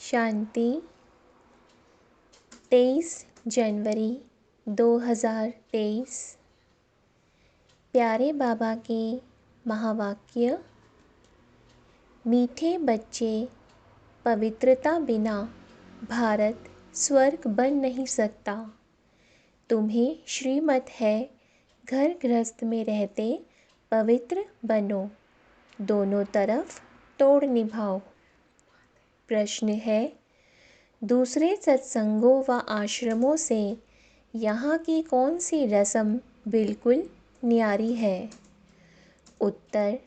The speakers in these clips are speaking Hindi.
शांति 23 जनवरी 2023। प्यारे बाबा के महावाक्य। मीठे बच्चे, पवित्रता बिना भारत स्वर्ग बन नहीं सकता। तुम्हें श्रीमत है, घर गृहस्थ में रहते पवित्र बनो, दोनों तरफ तोड़ निभाओ। प्रश्न है, दूसरे सत्संगों व आश्रमों से यहाँ की कौन सी रस्म बिल्कुल न्यारी है? उत्तर,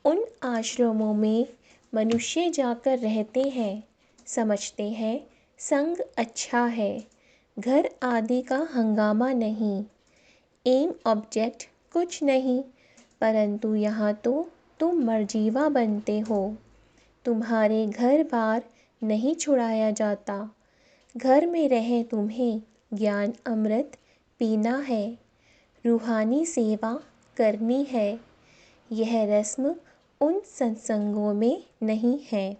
उन आश्रमों में मनुष्य जाकर रहते हैं, समझते हैं संग अच्छा है, घर आदि का हंगामा नहीं, एम ऑब्जेक्ट कुछ नहीं, परंतु यहाँ तो तुम मर्जीवा बनते हो। तुम्हारे घर बार नहीं छुड़ाया जाता। घर में रहे तुम्हें ज्ञान अमृत पीना है, रूहानी सेवा करनी है। यह रस्म उन सत्संगों में नहीं है।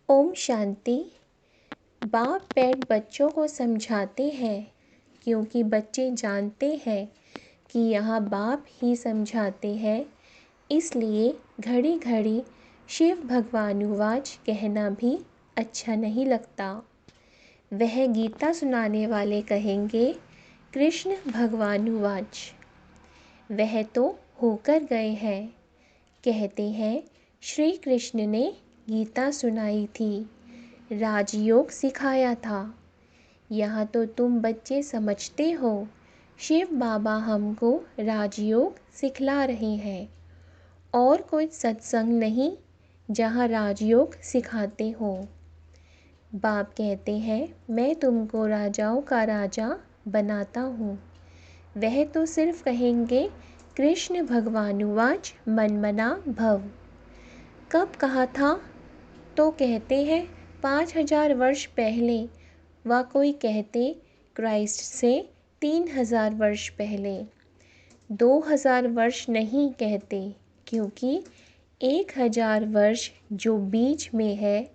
ओम शांति। बाप बैठ बच्चों को समझाते हैं, क्योंकि बच्चे जानते हैं कि यहाँ बाप ही समझाते हैं, इसलिए घड़ी घड़ी शिव भगवानुवाच कहना भी अच्छा नहीं लगता। वह गीता सुनाने वाले कहेंगे कृष्ण भगवानुवाच। वह तो होकर गए हैं। कहते हैं श्री कृष्ण ने गीता सुनाई थी, राजयोग सिखाया था। यहाँ तो तुम बच्चे समझते हो शिव बाबा हमको राजयोग सिखला रहे हैं, और कोई सत्संग नहीं जहाँ राजयोग सिखाते हो। बाप कहते हैं मैं तुमको राजाओं का राजा बनाता हूँ। वह तो सिर्फ कहेंगे कृष्ण भगवानुवाच मनमना भव। कब कहा था? तो कहते हैं 5000 वर्ष पहले, व कोई कहते क्राइस्ट से 3000 वर्ष पहले। 2000 वर्ष नहीं कहते, क्योंकि 1000 वर्ष जो बीच में है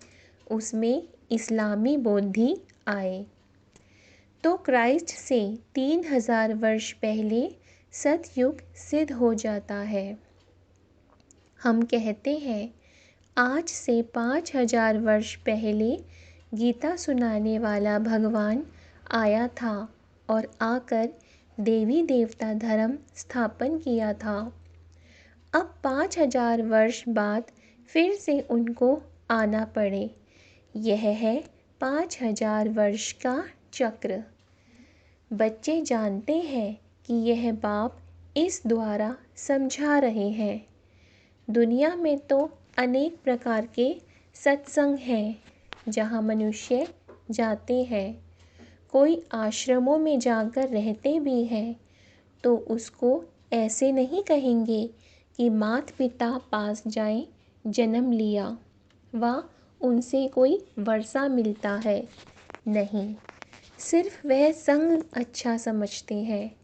उसमें इस्लामी बोधि आए। तो क्राइस्ट से 3000 वर्ष पहले सतयुग सिद्ध हो जाता है। हम कहते हैं आज से 5000 वर्ष पहले गीता सुनाने वाला भगवान आया था और आकर देवी देवता धर्म स्थापन किया था। अब 5000 वर्ष बाद फिर से उनको आना पड़े। यह है 5000 वर्ष का चक्र। बच्चे जानते हैं कि यह बाप इस द्वारा समझा रहे हैं। दुनिया में तो अनेक प्रकार के सत्संग हैं जहाँ मनुष्य जाते हैं। कोई आश्रमों में जाकर रहते भी हैं तो उसको ऐसे नहीं कहेंगे कि माता पिता पास जाएं, जन्म लिया व उनसे कोई वर्षा मिलता है। नहीं, सिर्फ वह संग अच्छा समझते हैं।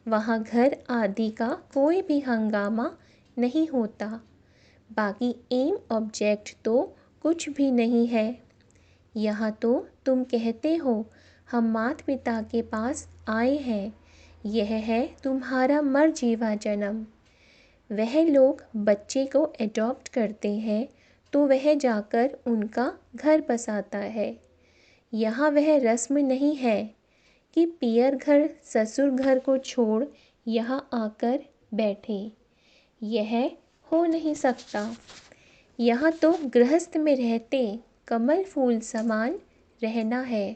वहाँ घर आदि का कोई भी हंगामा नहीं होता। बाकी एम ऑब्जेक्ट तो कुछ भी नहीं है। यहाँ तो तुम कहते हो हम माता पिता के पास आए हैं, यह है तुम्हारा मर्जीवा जन्म। वह लोग बच्चे को एडॉप्ट करते हैं तो वह जाकर उनका घर बसाता है। यहाँ वह रस्म नहीं है कि पियर घर ससुर घर को छोड़ यहाँ आकर बैठे। यह हो नहीं सकता। यहाँ तो गृहस्थ में रहते कमल फूल समान रहना है।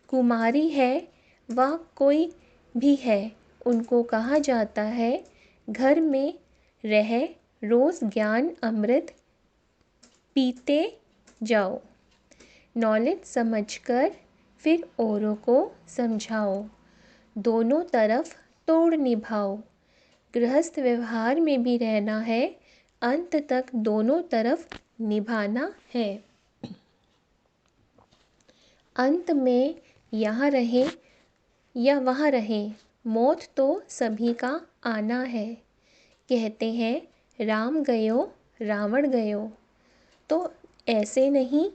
कुमारी है व कोई भी है, उनको कहा जाता है घर में रह रोज़ ज्ञान अमृत पीते जाओ। नॉलेज समझकर फिर औरों को समझाओ, दोनों तरफ तोड़ निभाओ। गृहस्थ व्यवहार में भी रहना है, अंत तक दोनों तरफ निभाना है। अंत में यहाँ रहे या वहाँ रहे, मौत तो सभी का आना है। कहते हैं राम गयो रावण गयो, तो ऐसे नहीं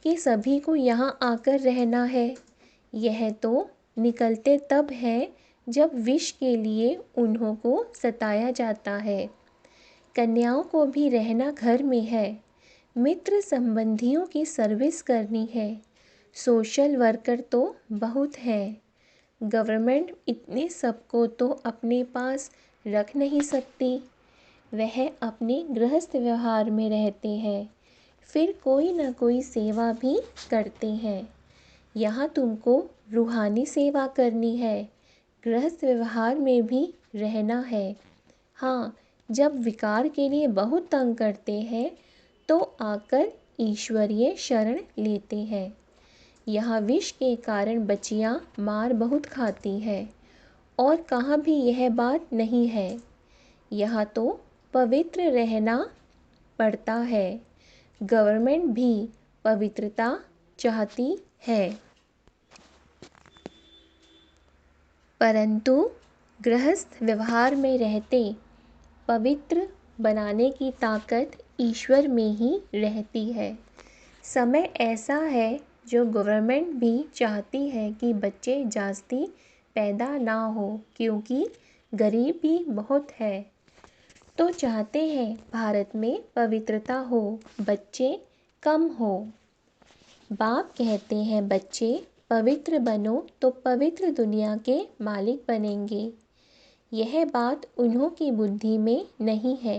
कि सभी को यहाँ आकर रहना है। यह तो निकलते तब है जब विष के लिए उन्हों को सताया जाता है। कन्याओं को भी रहना घर में है, मित्र संबंधियों की सर्विस करनी है। सोशल वर्कर तो बहुत हैं, गवर्नमेंट इतने सबको तो अपने पास रख नहीं सकती। वह अपने गृहस्थ व्यवहार में रहते हैं, फिर कोई न कोई सेवा भी करते हैं। यहाँ तुमको रूहानी सेवा करनी है, गृहस्थ व्यवहार में भी रहना है। हाँ, जब विकार के लिए बहुत तंग करते हैं तो आकर ईश्वरीय शरण लेते हैं। यहाँ विष के कारण बच्चियाँ मार बहुत खाती हैं और कहाँ भी यह बात नहीं है। यहाँ तो पवित्र रहना पड़ता है, गवर्नमेंट भी पवित्रता चाहती है। परंतु गृहस्थ व्यवहार में रहते पवित्र बनाने की ताकत ईश्वर में ही रहती है। समय ऐसा है जो गवर्नमेंट भी चाहती है कि बच्चे जास्ती पैदा ना हो, क्योंकि गरीबी बहुत है। तो चाहते हैं भारत में पवित्रता हो, बच्चे कम हो। बाप कहते हैं बच्चे पवित्र बनो तो पवित्र दुनिया के मालिक बनेंगे। यह बात उन्हों की बुद्धि में नहीं है।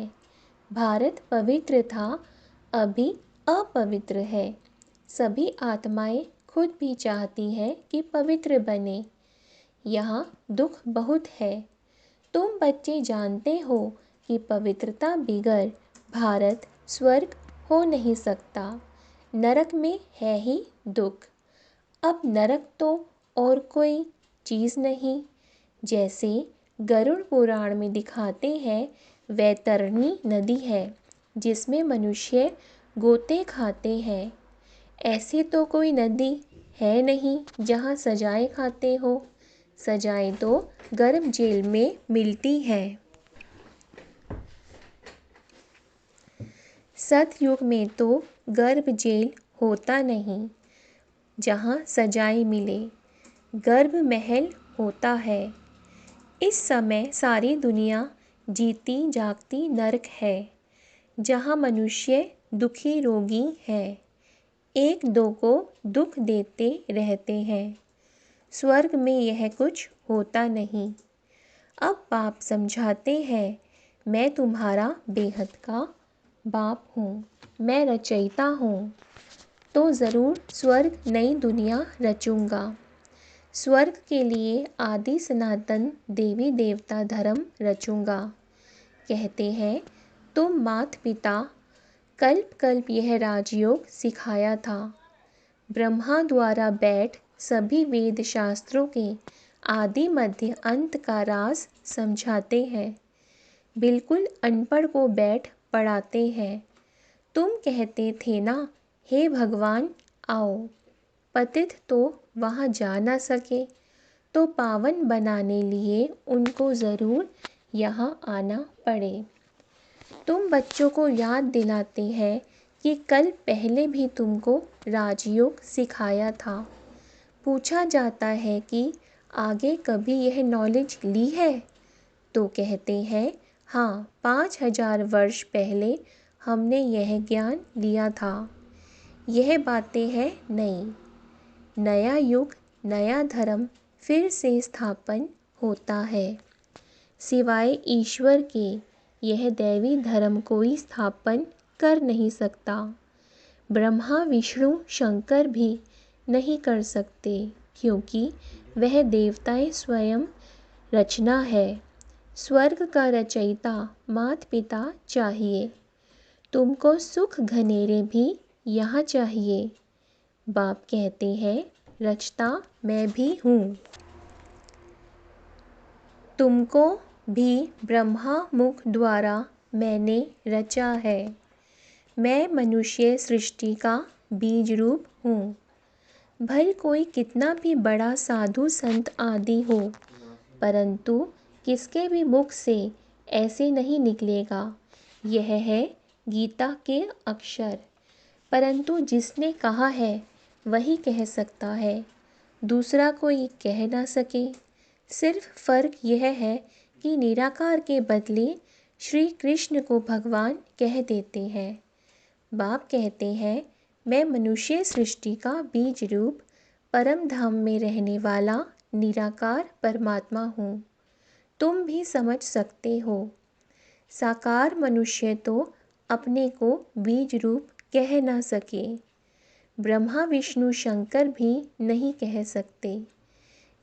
भारत पवित्र था, अभी अपवित्र है। सभी आत्माएं खुद भी चाहती हैं कि पवित्र बने। यहाँ दुख बहुत है। तुम बच्चे जानते हो कि पवित्रता बिगर भारत स्वर्ग हो नहीं सकता। नरक में है ही दुख। अब नरक तो और कोई चीज़ नहीं। जैसे गरुड़ पुराण में दिखाते हैं, वैतरणी नदी है जिसमें मनुष्य गोते खाते हैं। ऐसे तो कोई नदी है नहीं जहाँ सजाएं खाते हो। सजाएं तो गर्भ जेल में मिलती हैं। सतयुग में तो गर्भ जेल होता नहीं जहाँ सजाएं मिले, गर्भ महल होता है। इस समय सारी दुनिया जीती जागती नरक है, जहाँ मनुष्य दुखी रोगी है, एक दो को दुख देते रहते हैं। स्वर्ग में यह कुछ होता नहीं। अब बाप समझाते हैं, मैं तुम्हारा बेहद का बाप हूँ, मैं रचयिता हूँ, तो ज़रूर स्वर्ग नई दुनिया रचूँगा। स्वर्ग के लिए आदि सनातन देवी देवता धर्म रचूँगा। कहते हैं तुम मात पिता कल्प कल्प यह राजयोग सिखाया था। ब्रह्मा द्वारा बैठ सभी वेद शास्त्रों के आदि मध्य अंत का राज समझाते हैं। बिल्कुल अनपढ़ को बैठ पढ़ाते हैं। तुम कहते थे ना, हे भगवान आओ। पतित तो वहाँ जा ना सके, तो पावन बनाने लिए उनको ज़रूर यहाँ आना पड़े। तुम बच्चों को याद दिलाते हैं कि कल पहले भी तुमको राजयोग सिखाया था। पूछा जाता है कि आगे कभी यह नॉलेज ली है, तो कहते हैं हाँ, 5000 वर्ष पहले हमने यह ज्ञान लिया था। यह बातें हैं नई। नया युग, नया धर्म फिर से स्थापन होता है। सिवाय ईश्वर के यह दैवी धर्म कोई स्थापन कर नहीं सकता। ब्रह्मा विष्णु शंकर भी नहीं कर सकते, क्योंकि वह देवताएं स्वयं रचना है। स्वर्ग का रचयिता मात पिता चाहिए। तुमको सुख घनेरे भी यहाँ चाहिए। बाप कहते हैं रचता मैं भी हूँ। तुमको भी ब्रह्मा मुख द्वारा मैंने रचा है। मैं मनुष्य सृष्टि का बीज रूप हूँ। भले कोई कितना भी बड़ा साधु संत आदि हो, परंतु किसके भी मुख से ऐसे नहीं निकलेगा। यह है गीता के अक्षर। परंतु जिसने कहा है वही कह सकता है, दूसरा कोई कह ना सके। सिर्फ फ़र्क यह है कि निराकार के बदले श्री कृष्ण को भगवान कह देते हैं। बाप कहते हैं, मैं मनुष्य सृष्टि का बीज रूप परम धाम में रहने वाला निराकार परमात्मा हूँ। तुम भी समझ सकते हो। साकार मनुष्य तो अपने को बीज रूप कह ना सके, ब्रह्मा विष्णु शंकर भी नहीं कह सकते।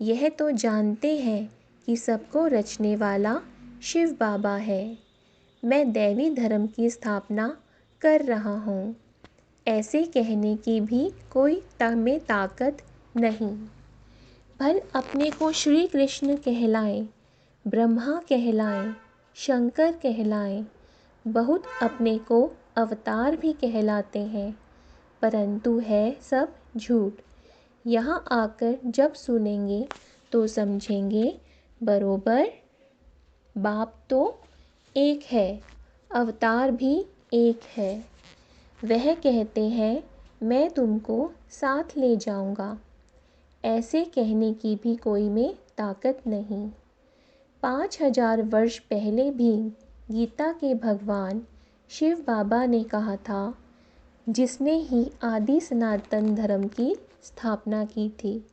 यह तो जानते हैं कि सबको रचने वाला शिव बाबा है। मैं दैवी धर्म की स्थापना कर रहा हूँ। ऐसे कहने की भी कोई में ताकत नहीं। भल अपने को श्री कृष्ण कहलाएं, ब्रह्मा कहलाएं, शंकर कहलाएं, बहुत अपने को अवतार भी कहलाते हैं, परंतु है सब झूठ। यहाँ आकर जब सुनेंगे तो समझेंगे बरोबर। बाप तो एक है, अवतार भी एक है। वह कहते हैं, मैं तुमको साथ ले जाऊंगा। ऐसे कहने की भी कोई में ताकत नहीं। 5000 वर्ष पहले भी गीता के भगवान शिव बाबा ने कहा था, जिसने ही आदि सनातन धर्म की स्थापना की थी,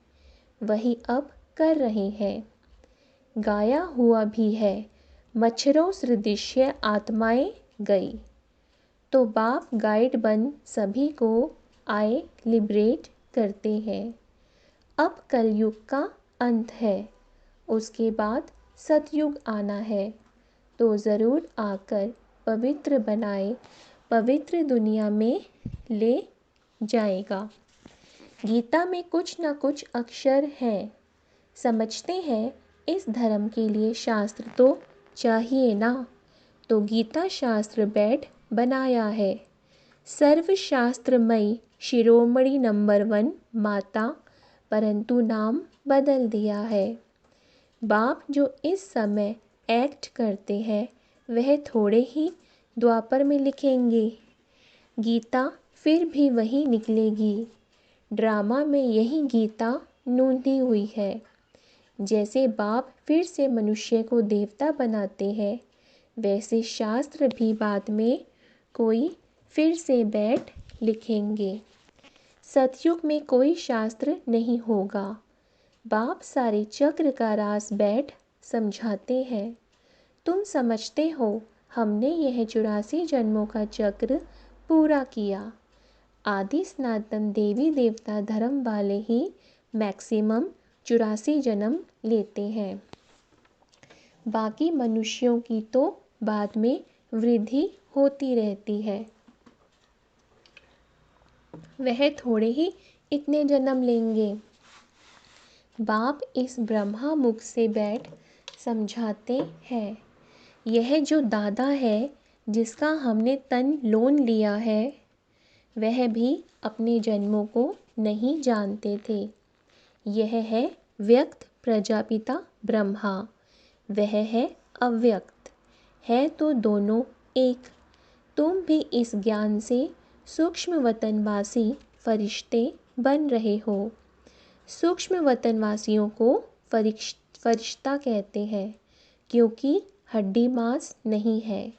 वही अब कर रहे हैं। गाया हुआ भी है, मच्छरों सदृश्य आत्माएं गई। तो बाप गाइड बन सभी को आए लिबरेट करते हैं। अब कलयुग का अंत है, उसके बाद सतयुग आना है, तो ज़रूर आकर पवित्र बनाए, पवित्र दुनिया में ले जाएगा। गीता में कुछ न कुछ अक्षर हैं। समझते हैं इस धर्म के लिए शास्त्र तो चाहिए ना, तो गीता शास्त्र बैठ बनाया है। सर्वशास्त्रमयी शिरोमणि नंबर 1 माता, परंतु नाम बदल दिया है। बाप जो इस समय एक्ट करते हैं वह थोड़े ही द्वापर में लिखेंगे। गीता फिर भी वही निकलेगी। ड्रामा में यही गीता नूंदी हुई है। जैसे बाप फिर से मनुष्य को देवता बनाते हैं, वैसे शास्त्र भी बाद में कोई फिर से बैठ लिखेंगे। सतयुग में कोई शास्त्र नहीं होगा। बाप सारे चक्र का राज बैठ समझाते हैं। तुम समझते हो, हमने यह 84 जन्मों का चक्र पूरा किया। आदि सनातन देवी देवता धर्म वाले ही मैक्सिमम 84 जन्म लेते हैं। बाकी मनुष्यों की तो बाद में वृद्धि होती रहती है। वह थोड़े ही इतने जन्म लेंगे। बाप इस ब्रह्मा मुख से बैठ समझाते हैं। यह जो दादा है जिसका हमने तन लोन लिया है, वह भी अपने जन्मों को नहीं जानते थे। यह है व्यक्त प्रजापिता ब्रह्मा, वह है अव्यक्त, है तो दोनों एक। तुम भी इस ज्ञान से सूक्ष्म वतनवासी फरिश्ते बन रहे हो। सूक्ष्म वतनवासियों को फरिश्ता कहते हैं, क्योंकि हड्डी मांस नहीं है।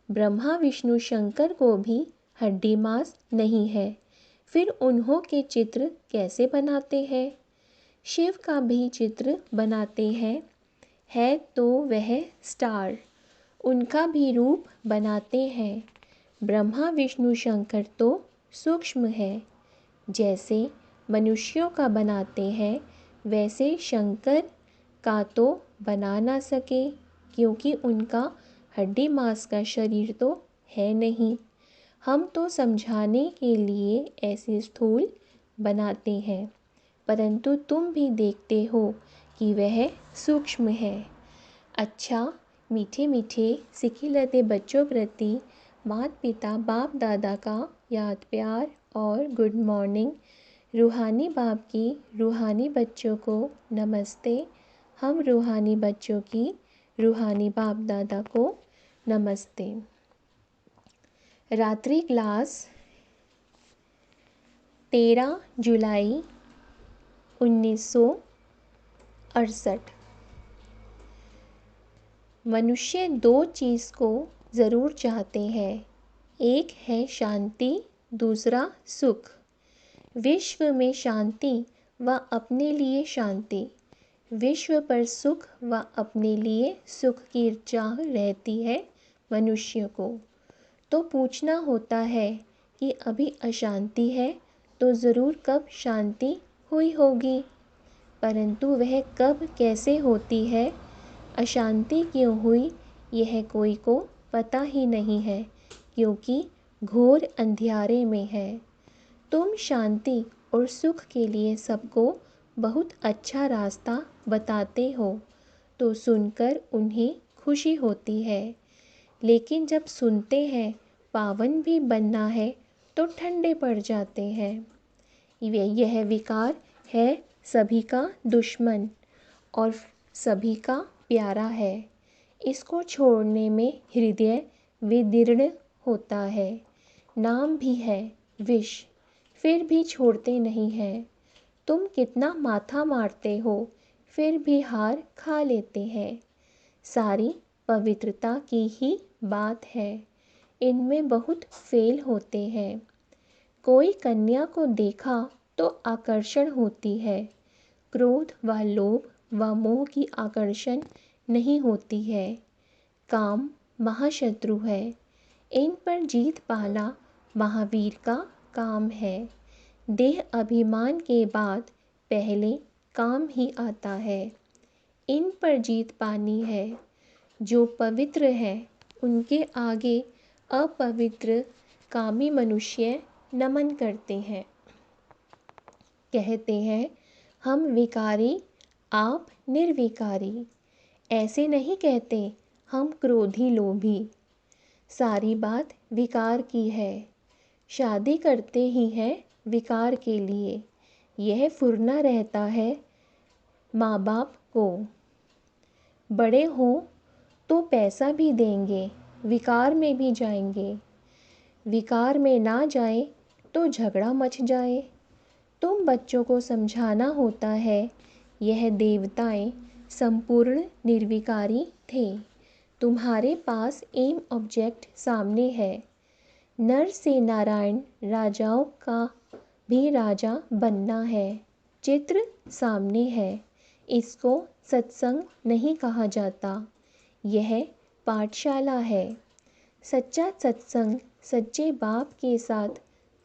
ब्रह्मा विष्णु शंकर को भी हड्डी मांस नहीं है, फिर उन्हों के चित्र कैसे बनाते हैं? शिव का भी चित्र बनाते हैं, है तो वह स्टार, उनका भी रूप बनाते हैं। ब्रह्मा विष्णु शंकर तो सूक्ष्म है। जैसे मनुष्यों का बनाते हैं, वैसे शंकर का तो बना ना सके, क्योंकि उनका हड्डी मांस का शरीर तो है नहीं। हम तो समझाने के लिए ऐसे स्थूल बनाते हैं, परंतु तुम भी देखते हो कि वह सूक्ष्म है। अच्छा, मीठे मीठे सिखिलते बच्चों प्रति माता पिता बाप दादा का याद प्यार और गुड मॉर्निंग। रूहानी बाप की रूहानी बच्चों को नमस्ते। हम रूहानी बच्चों की रूहानी बाप दादा को नमस्ते। रात्रि क्लास 13 जुलाई 1968। मनुष्य दो चीज़ को ज़रूर चाहते हैं, एक है शांति, दूसरा सुख। विश्व में शांति व अपने लिए शांति, विश्व पर सुख व अपने लिए सुख की चाह रहती है मनुष्य को। तो पूछना होता है कि अभी अशांति है तो ज़रूर कब शांति हुई होगी, परंतु वह कब कैसे होती है, अशांति क्यों हुई, यह कोई को पता ही नहीं है, क्योंकि घोर अंधियारे में है। तुम शांति और सुख के लिए सबको बहुत अच्छा रास्ता बताते हो तो सुनकर उन्हें खुशी होती है, लेकिन जब सुनते हैं पावन भी बनना है तो ठंडे पड़ जाते हैं। यह विकार है सभी का दुश्मन और सभी का प्यारा है। इसको छोड़ने में हृदय विदीर्ण होता है। नाम भी है विष, फिर भी छोड़ते नहीं हैं। तुम कितना माथा मारते हो, फिर भी हार खा लेते हैं। सारी पवित्रता की ही बात है, इनमें बहुत फेल होते हैं। कोई कन्या को देखा तो आकर्षण होती है, क्रोध व लोभ व मोह की आकर्षण नहीं होती है। काम महाशत्रु है, इन पर जीत पाना महावीर का काम है। देह अभिमान के बाद पहले काम ही आता है, इन पर जीत पानी है। जो पवित्र है उनके आगे अपवित्र कामी मनुष्य नमन करते हैं। कहते हैं हम विकारी, आप निर्विकारी। ऐसे नहीं कहते हम क्रोधी लोभी। सारी बात विकार की है। शादी करते ही हैं विकार के लिए, यह फुरना रहता है माँ बाप को। बड़े हों तो पैसा भी देंगे, विकार में भी जाएंगे। विकार में ना जाए तो झगड़ा मच जाए। तुम बच्चों को समझाना होता है यह देवताएं संपूर्ण निर्विकारी थे। तुम्हारे पास एम ऑब्जेक्ट सामने है। नर से नारायण राजाओं का भी राजा बनना है। चित्र सामने है, इसको सत्संग नहीं कहा जाता, यह पाठशाला है। सच्चा सत्संग सच्चे बाप के साथ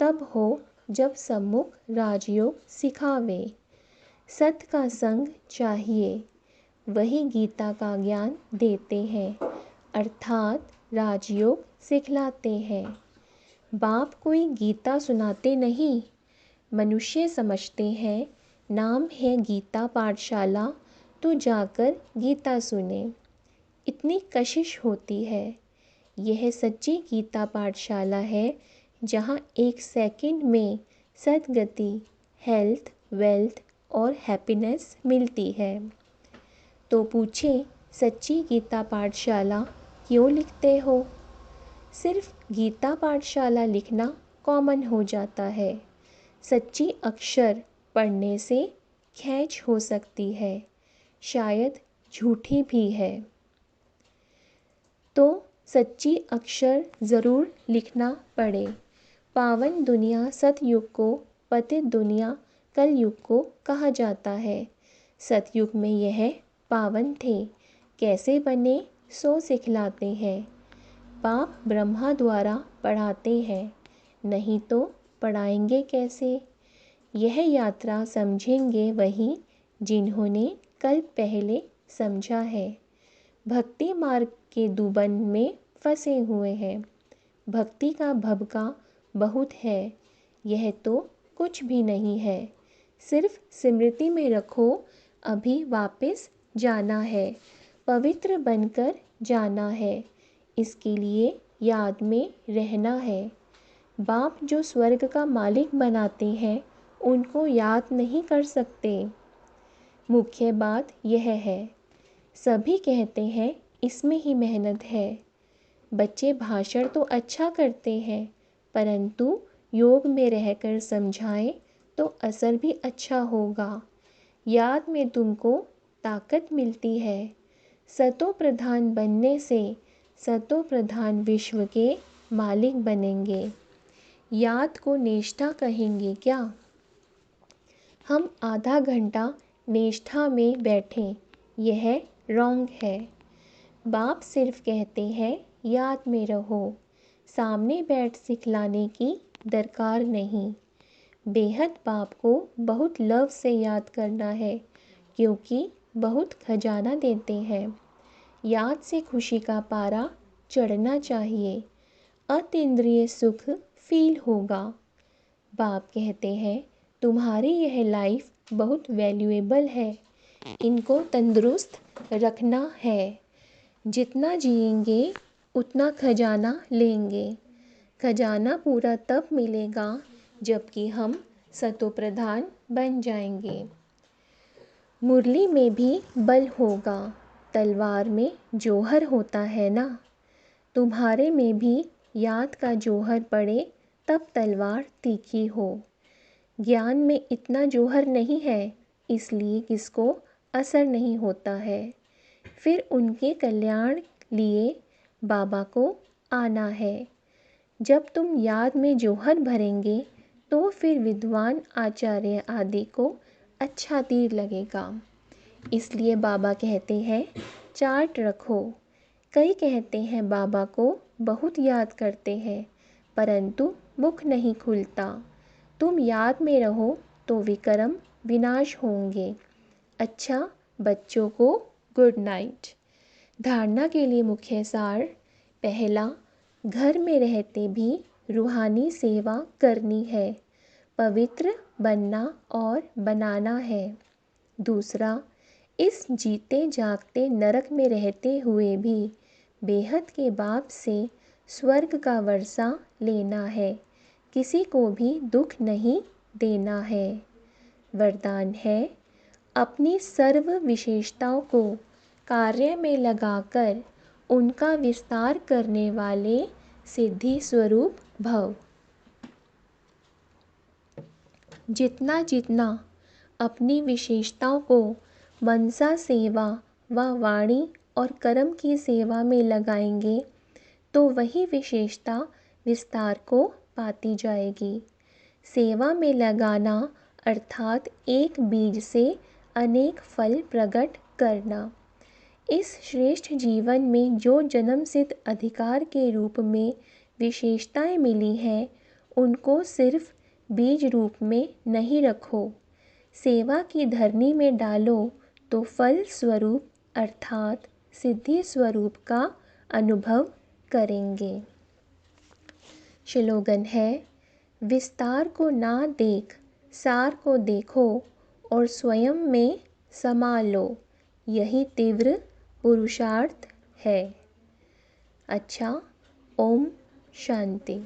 तब हो जब सम्मुख राजयोग सिखावे। सत का संग चाहिए, वही गीता का ज्ञान देते हैं, अर्थात राजयोग सिखलाते हैं। बाप कोई गीता सुनाते नहीं, मनुष्य समझते हैं नाम है गीता पाठशाला तो जाकर गीता सुने, इतनी कशिश होती है। यह सच्ची गीता पाठशाला है जहाँ 1 सेकंड में सद्गति, हेल्थ, वेल्थ और हैप्पीनेस मिलती है। तो पूछे सच्ची गीता पाठशाला क्यों लिखते हो? सिर्फ गीता पाठशाला लिखना कॉमन हो जाता है। सच्ची अक्षर पढ़ने से खैच हो सकती है, शायद झूठी भी है। तो सच्ची अक्षर ज़रूर लिखना पड़े। पावन दुनिया सतयुग को, पतित दुनिया कलयुग को कहा जाता है। सतयुग में यह पावन थे, कैसे बने सो सिखलाते हैं। बाप ब्रह्मा द्वारा पढ़ाते हैं, नहीं तो पढ़ाएंगे कैसे? यह यात्रा समझेंगे वही जिन्होंने कल पहले समझा है। भक्ति मार्ग के दुबन में फंसे हुए हैं। भक्ति का भभका बहुत है, यह तो कुछ भी नहीं है। सिर्फ स्मृति में रखो, अभी वापस जाना है, पवित्र बनकर जाना है, इसके लिए याद में रहना है। बाप जो स्वर्ग का मालिक बनाते हैं उनको याद नहीं कर सकते। मुख्य बात यह है, सभी कहते हैं इसमें ही मेहनत है। बच्चे भाषण तो अच्छा करते हैं, परंतु योग में रहकर समझाएं तो असर भी अच्छा होगा। याद में तुमको ताकत मिलती है। सतो प्रधान बनने से सतो प्रधान विश्व के मालिक बनेंगे। याद को निष्ठा कहेंगे क्या? हम आधा घंटा निष्ठा में बैठें, यह रॉन्ग है। बाप सिर्फ कहते हैं याद में रहो, सामने बैठ सिखलाने की दरकार नहीं। बेहद बाप को बहुत लव से याद करना है, क्योंकि बहुत खजाना देते हैं। याद से खुशी का पारा चढ़ना चाहिए, अतीन्द्रिय सुख फील होगा। बाप कहते हैं तुम्हारी यह लाइफ बहुत वैल्यूएबल है, इनको तंदुरुस्त रखना है। जितना जिएंगे उतना खजाना लेंगे। खजाना पूरा तब मिलेगा जबकि हम सतो प्रधान बन जाएंगे। मुरली में भी बल होगा, तलवार में जौहर होता है ना। तुम्हारे में भी याद का जौहर पड़े तब तलवार तीखी हो। ज्ञान में इतना जौहर नहीं है, इसलिए किसको असर नहीं होता है। फिर उनके कल्याण लिए बाबा को आना है। जब तुम याद में जौहर भरेंगे तो फिर विद्वान आचार्य आदि को अच्छा तीर लगेगा। इसलिए बाबा कहते हैं चार्ट रखो। कई कहते हैं बाबा को बहुत याद करते हैं, परंतु मुख नहीं खुलता। तुम याद में रहो तो विक्रम विनाश होंगे। अच्छा बच्चों को गुड नाइट। धारणा के लिए मुख्य सार: पहला, घर में रहते भी रूहानी सेवा करनी है, पवित्र बनना और बनाना है। दूसरा, इस जीते जागते नरक में रहते हुए भी बेहद के बाप से स्वर्ग का वर्षा लेना है, किसी को भी दुख नहीं देना है। वरदान है, अपनी सर्व विशेषताओं को कार्य में लगाकर उनका विस्तार करने वाले सिद्धि स्वरूप भव। जितना जितना अपनी विशेषताओं को मनसा सेवा व वाणी और कर्म की सेवा में लगाएंगे तो वही विशेषता विस्तार को पाती जाएगी। सेवा में लगाना अर्थात एक बीज से अनेक फल प्रकट करना। इस श्रेष्ठ जीवन में जो जन्म सिद्ध अधिकार के रूप में विशेषताएं मिली हैं, उनको सिर्फ बीज रूप में नहीं रखो, सेवा की धरनी में डालो तो फल स्वरूप अर्थात सिद्धि स्वरूप का अनुभव करेंगे। श्लोगन है, विस्तार को ना देख सार को देखो और स्वयं में समा लो, यही तीव्र पुरुषार्थ है। अच्छा, ओम शांति।